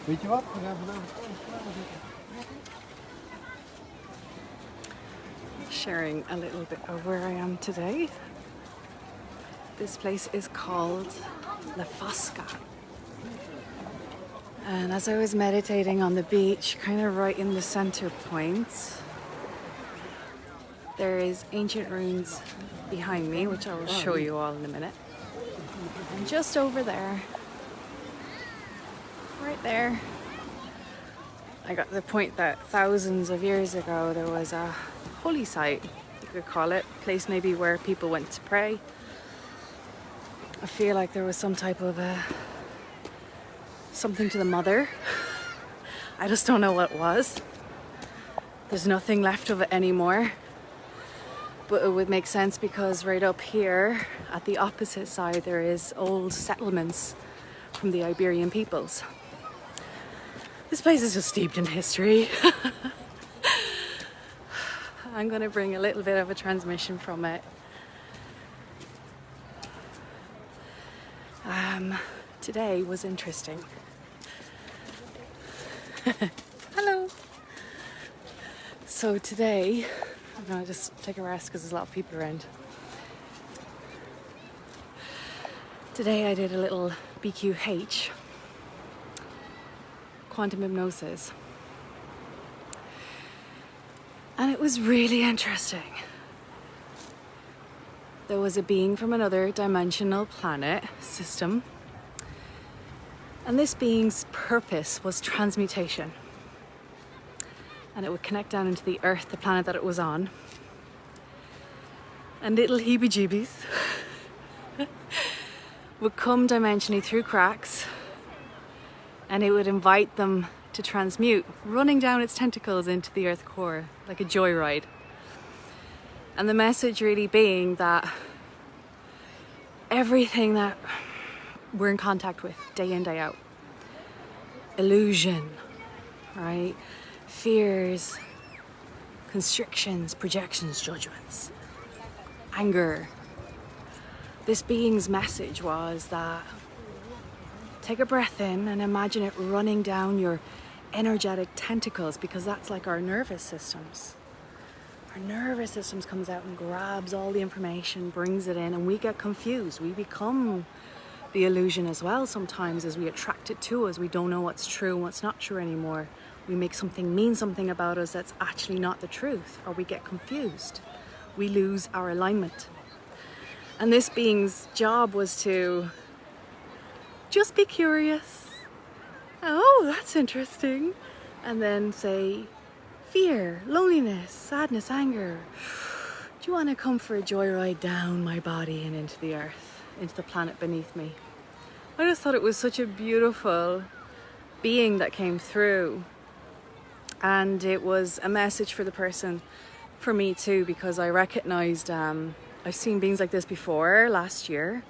Weet je wat? We gaan vanavond klaar zitten. Sharing a little bit of where I am today. This place is called La Fosca. And as I was meditating on the beach, kind of right in the center point, there is ancient ruins behind me, which I will show you all in a minute. And just over there, right there, I got to the point that thousands of years ago there was a holy site, you could call it, a place maybe where people went to pray. I feel like there was some type of something to the mother. I just don't know what it was. There's nothing left of it anymore. But it would make sense because right up here at the opposite side there is old settlements from the Iberian peoples. This place is just steeped in history. I'm going to bring a little bit of a transmission from it. Today was interesting. Hello. So today, I'm going to just take a rest because there's a lot of people around. Today I did a little BQH, quantum hypnosis. And it was really interesting. There was a being from another dimensional planet system. And this being's purpose was transmutation. And it would connect down into the Earth, the planet that it was on. And little heebie-jeebies would come dimensionally through cracks, and it would invite them to transmute, running down its tentacles into the Earth core, like a joyride. And the message really being that everything that we're in contact with day in, day out, illusion, right? Fears, constrictions, projections, judgments, anger. This being's message was that take a breath in and imagine it running down your energetic tentacles, because that's like our nervous systems. Our nervous systems comes out and grabs all the information, brings it in, and we get confused. We become the illusion as well sometimes as we attract it to us. We don't know what's true and what's not true anymore. We make something mean something about us that's actually not the truth, or we get confused. We lose our alignment. And this being's job was to just be curious. Oh, that's interesting. And then say, fear, loneliness, sadness, anger. Do you want to come for a joyride down my body and into the Earth, into the planet beneath me? I just thought it was such a beautiful being that came through. And it was a message for the person, for me too, because I recognized I've seen beings like this before last year,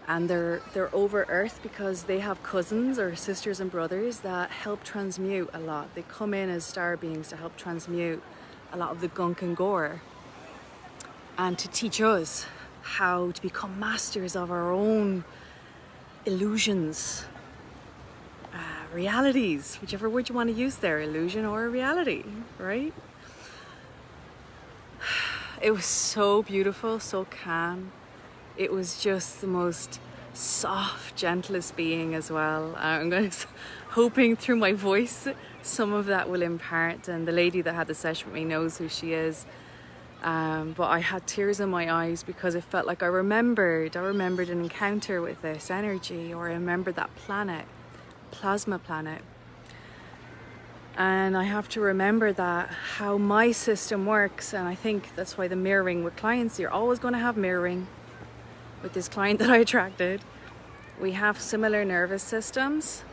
and they're over Earth because they have cousins or sisters and brothers that help transmute a lot. They come in as star beings to help transmute a lot of the gunk and gore, and to teach us how to become masters of our own illusions, realities, whichever word you want to use there, illusion or a reality, right? It was so beautiful, so calm. It was just the most soft, gentlest being as well. I'm hoping through my voice some of that will impart, and the lady that had the session with me knows who she is. But I had tears in my eyes because it felt like I remembered an encounter with this energy, or I remembered that planet, plasma planet. And I have to remember that, how my system works. And I think that's why the mirroring with clients, you're always going to have mirroring. With this client that I attracted, we have similar nervous systems,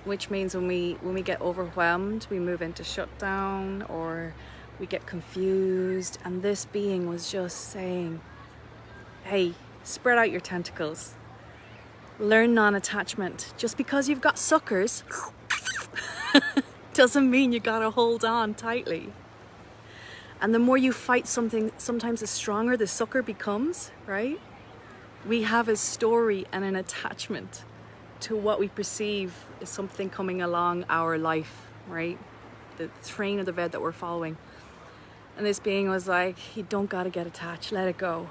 which means when we get overwhelmed, we move into shutdown, or we get confused. And this being was just saying, hey, spread out your tentacles, learn non-attachment. Just because you've got suckers doesn't mean you gotta hold on tightly. And the more you fight something, sometimes the stronger the sucker becomes, right? We have a story and an attachment to what we perceive is something coming along our life, right? The train of the bed that we're following. And this being was like, you don't gotta get attached, let it go.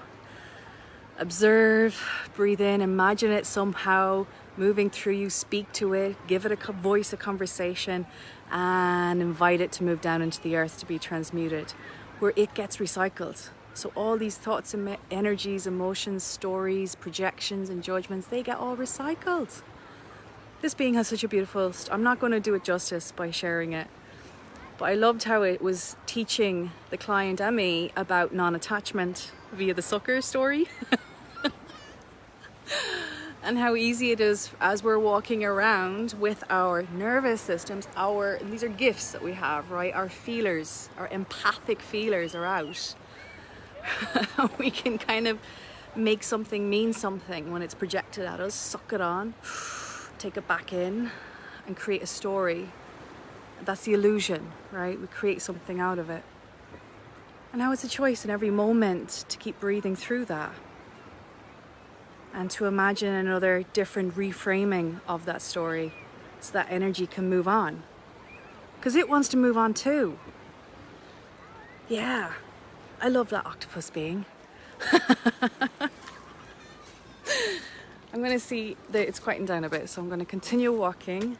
Observe, breathe in, imagine it somehow moving through you, speak to it, give it a voice, a conversation, and invite it to move down into the earth to be transmuted, where it gets recycled. So all these thoughts and energies, emotions, stories, projections and judgments, they get all recycled. This being has such a beautiful, I'm not going to do it justice by sharing it, but I loved how it was teaching the client and me about non-attachment via the sucker story. And how easy it is as we're walking around with our nervous systems, these are gifts that we have, right? Our feelers, our empathic feelers are out. We can kind of make something mean something when it's projected at us, suck it on, take it back in and create a story. That's the illusion, right? We create something out of it. And now it's a choice in every moment to keep breathing through that and to imagine another different reframing of that story so that energy can move on. Because it wants to move on too. Yeah, I love that octopus being. I'm going to see that it's quieting down a bit, so I'm going to continue walking.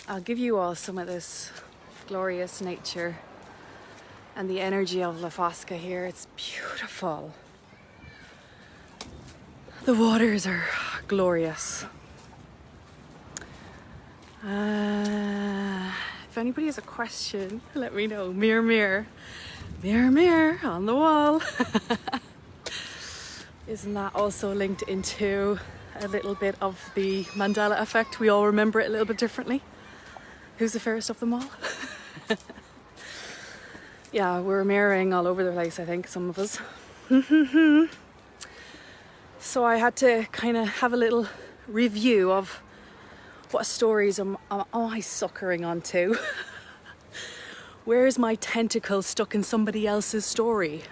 I'll give you all some of this glorious nature and the energy of La Fosca here. It's beautiful. The waters are glorious. If anybody has a question, let me know. Mirror, mirror, mirror, mirror on the wall. Isn't that also linked into a little bit of the Mandela effect? We all remember it a little bit differently. Who's the fairest of them all? Yeah, we're mirroring all over the place, I think, some of us. So I had to kind of have a little review of what stories am I suckering onto. Where's my tentacle stuck in somebody else's story?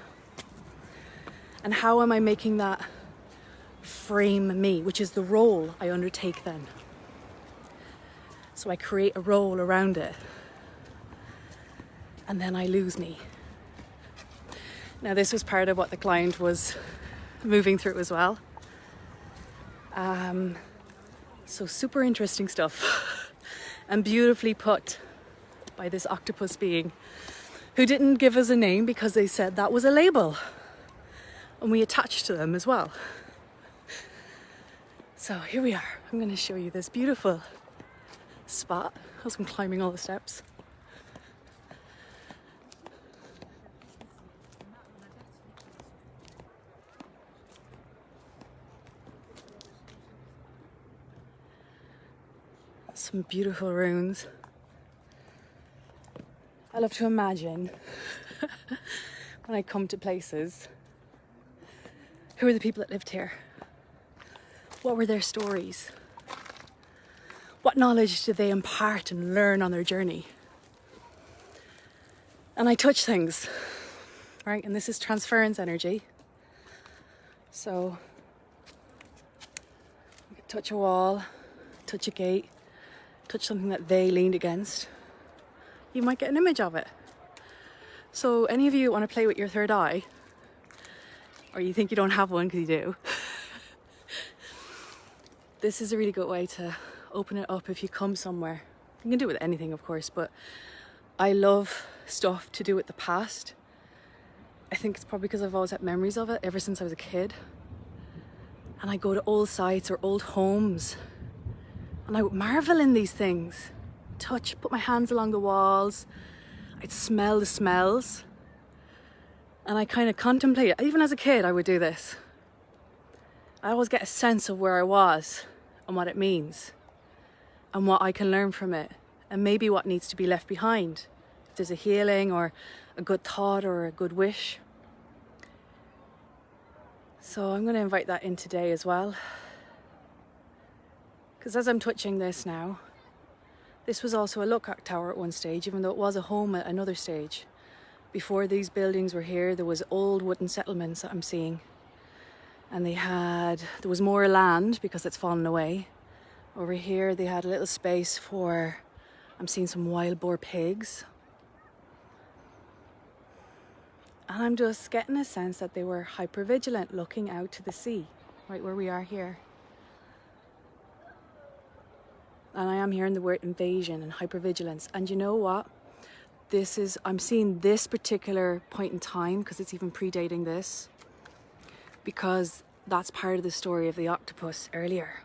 And how am I making that frame me, which is the role I undertake then. So I create a role around it. And then I lose me. Now this was part of what the client was moving through as well. So super interesting stuff. And beautifully put by this octopus being who didn't give us a name because they said that was a label. And we attached to them as well. So here we are. I'm going to show you this beautiful spot as I'm climbing all the steps. Some beautiful ruins. I love to imagine when I come to places, who are the people that lived here? What were their stories? What knowledge did they impart and learn on their journey? And I touch things, right? And this is transference energy. So, you could touch a wall, touch a gate, touch something that they leaned against. You might get an image of it. So any of you want to play with your third eye, or you think you don't have one because you do, this is a really good way to open it up if you come somewhere. You can do it with anything, of course, but I love stuff to do with the past. I think it's probably because I've always had memories of it ever since I was a kid. And I go to old sites or old homes and I would marvel in these things. Touch, put my hands along the walls. I'd smell the smells. And I kind of contemplate it. Even as a kid, I would do this. I always get a sense of where I was and what it means and what I can learn from it and maybe what needs to be left behind. If there's a healing or a good thought or a good wish. So I'm going to invite that in today as well. Because as I'm touching this now, this was also a lookout tower at one stage, even though it was a home at another stage. Before these buildings were here, there was old wooden settlements that I'm seeing. And there was more land because it's fallen away. Over here they had a little space for, I'm seeing some wild boar pigs. And I'm just getting a sense that they were hyper-vigilant, looking out to the sea, right where we are here. And I am hearing the word invasion and hyper-vigilance. And you know what? I'm seeing this particular point in time, because it's even predating this, because that's part of the story of the octopus earlier.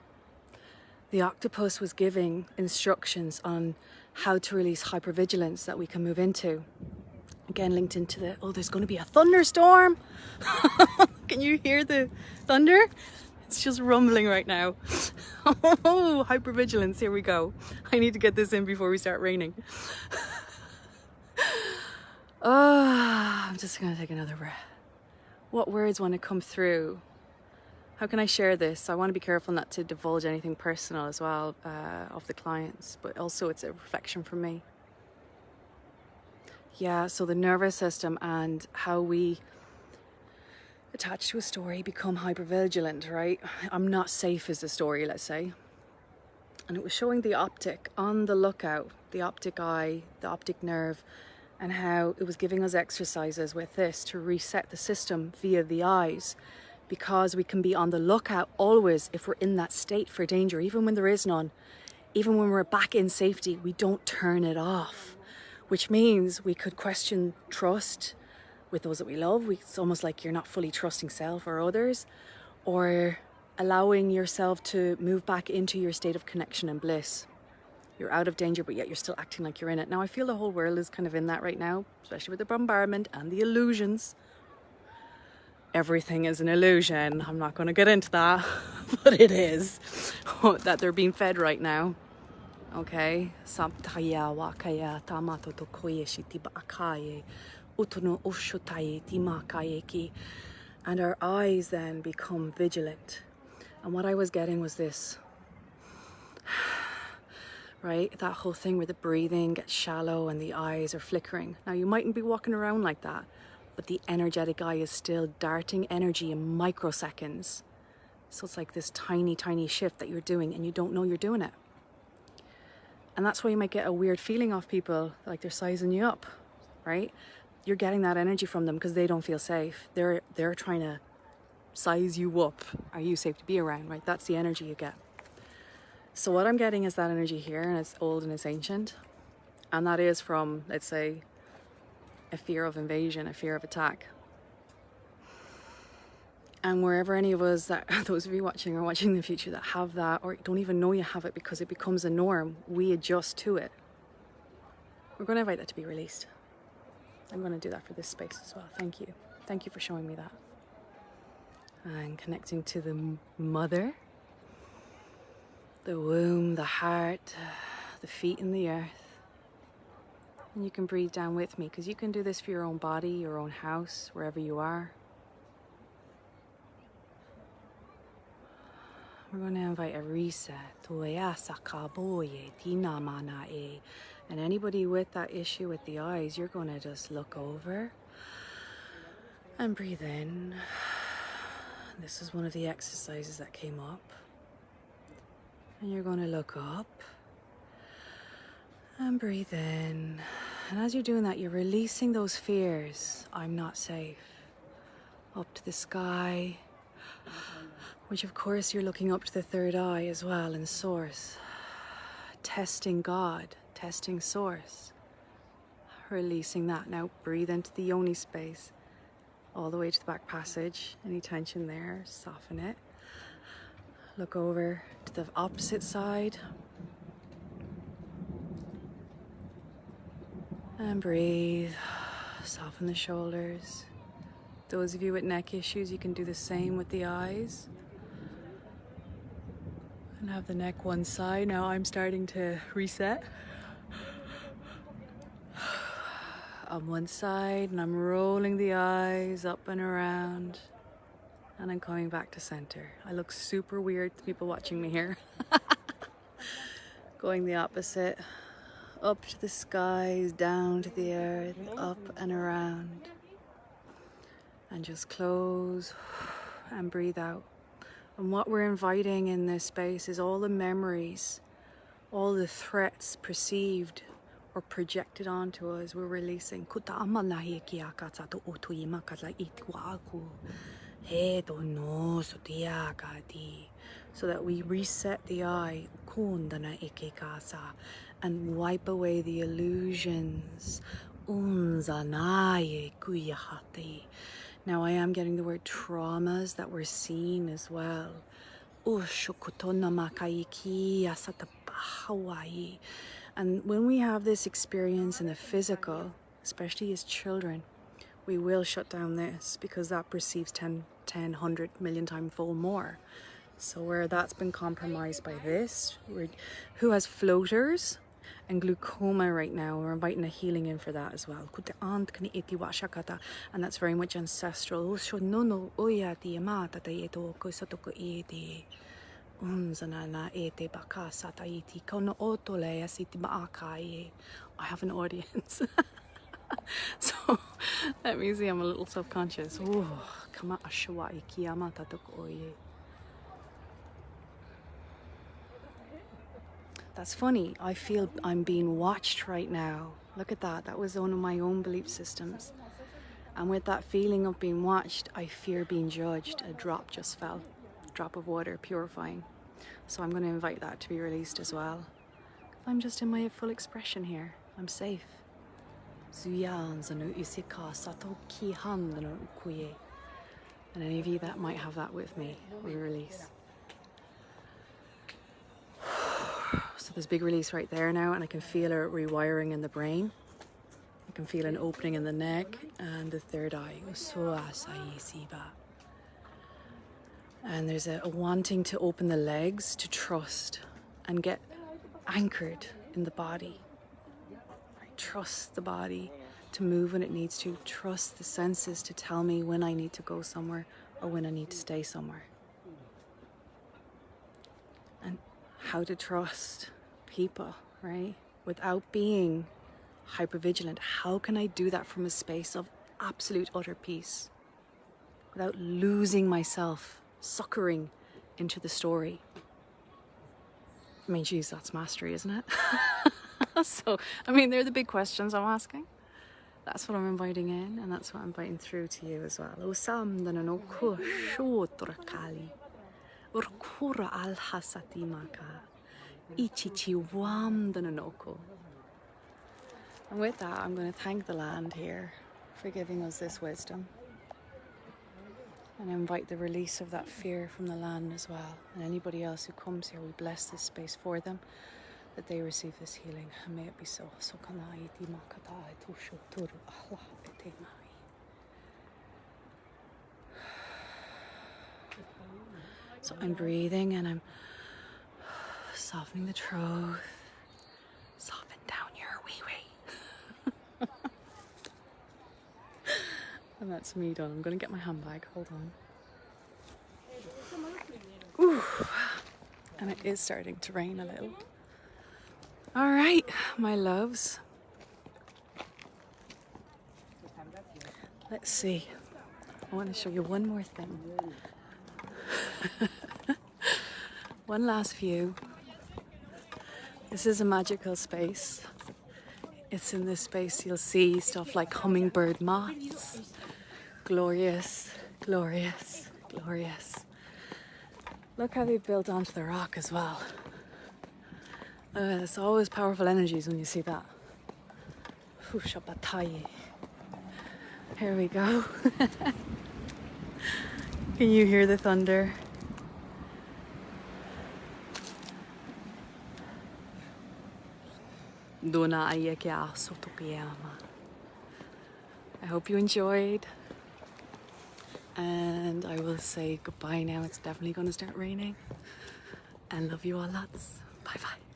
The octopus was giving instructions on how to release hypervigilance that we can move into. Again, linked into there's going to be a thunderstorm. Can you hear the thunder? It's just rumbling right now. Oh, hypervigilance, here we go. I need to get this in before we start raining. I'm just going to take another breath. What words want to come through? How can I share this? I want to be careful not to divulge anything personal as well of the clients, but also it's a reflection from me. Yeah, so the nervous system and how we attach to a story become hypervigilant, right? I'm not safe is the story, let's say. And it was showing the optic on the lookout, the optic eye, the optic nerve, and how it was giving us exercises with this to reset the system via the eyes, because we can be on the lookout always if we're in that state for danger, even when there is none. Even when we're back in safety, we don't turn it off, which means we could question trust with those that we love. It's almost like you're not fully trusting self or others, or allowing yourself to move back into your state of connection and bliss. You're out of danger, but yet you're still acting like you're in it. Now, I feel the whole world is kind of in that right now, especially with the bombardment and the illusions. Everything is an illusion. I'm not going to get into that, but it is that they're being fed right now. Okay? And our eyes then become vigilant. And what I was getting was this, right? That whole thing where the breathing gets shallow and the eyes are flickering. Now, you mightn't be walking around like that, but the energetic eye is still darting energy in microseconds. So it's like this tiny, tiny shift that you're doing and you don't know you're doing it. And that's why you might get a weird feeling off people, like they're sizing you up, right? You're getting that energy from them because they don't feel safe. They're trying to size you up. Are you safe to be around, right? That's the energy you get. So what I'm getting is that energy here, and it's old and it's ancient. And that is from, let's say, a fear of invasion, a fear of attack. And wherever any of us, that those of you watching or watching in the future that have that, or don't even know you have it because it becomes a norm, we adjust to it. We're going to invite that to be released. I'm going to do that for this space as well. Thank you. Thank you for showing me that. And connecting to the mother, the womb, the heart, the feet in the earth. And you can breathe down with me, because you can do this for your own body, your own house, wherever you are. We're going to invite a reset. And anybody with that issue with the eyes, you're going to just look over and breathe in. This is one of the exercises that came up. And you're going to look up and breathe in. And as you're doing that, you're releasing those fears. I'm not safe. Up to the sky. Which of course you're looking up to the third eye as well, in source. Testing God, testing source. Releasing that. Now breathe into the yoni space. All the way to the back passage. Any tension there, soften it. Look over to the opposite side. And breathe. Soften the shoulders. Those of you with neck issues, you can do the same with the eyes. And have the neck one side. Now I'm starting to reset. On one side, and I'm rolling the eyes up and around. And I'm coming back to center. I look super weird to people watching me here. Going the opposite. Up to the skies, down to the earth, up and around. And just close and breathe out. And what we're inviting in this space is all the memories, all the threats perceived or projected onto us, we're releasing. So that we reset the eye and wipe away the illusions. Now I am getting the word traumas that we're seeing as well. And when we have this experience in the physical, especially as children, we will shut down this because that perceives 10, 100 million times fold more. So where that's been compromised by this, who has floaters and glaucoma right now, we're inviting a healing in for that as well. And that's very much ancestral. I have an audience. So let me see, I'm a little self-conscious. That's funny. I feel I'm being watched right now. Look at that. That was one of my own belief systems. And with that feeling of being watched, I fear being judged. A drop just fell. A drop of water, purifying. So I'm going to invite that to be released as well. I'm just in my full expression here. I'm safe. And any of you that might have that with me, we release. So there's a big release right there now, and I can feel a rewiring in the brain. I can feel an opening in the neck and the third eye. And there's a wanting to open the legs to trust and get anchored in the body. Right? Trust the body to move when it needs to. Trust the senses to tell me when I need to go somewhere or when I need to stay somewhere. And how to trust people, right? Without being hyper-vigilant. How can I do that from a space of absolute utter peace? Without losing myself, suckering into the story. I mean, geez, that's mastery, isn't it? So, I mean, they're the big questions I'm asking. That's what I'm inviting in, and that's what I'm inviting through to you as well. And with that, I'm going to thank the land here for giving us this wisdom. And I invite the release of that fear from the land as well. And anybody else who comes here, we bless this space for them, that they receive this healing. And may it be so. So I'm breathing and I'm softening the throat. Soften down your wee-wee. And that's me done. I'm going to get my handbag. Hold on. Ooh. And it is starting to rain a little. All right, my loves. Let's see. I want to show you one more thing. One last view. This is a magical space. It's in this space you'll see stuff like hummingbird moths. Glorious, glorious, glorious. Look how they've built onto the rock as well. It's always powerful energies when you see that. Here we go. Can you hear the thunder? I hope you enjoyed, and I will say goodbye now. It's definitely going to start raining, and love you all lots. Bye bye.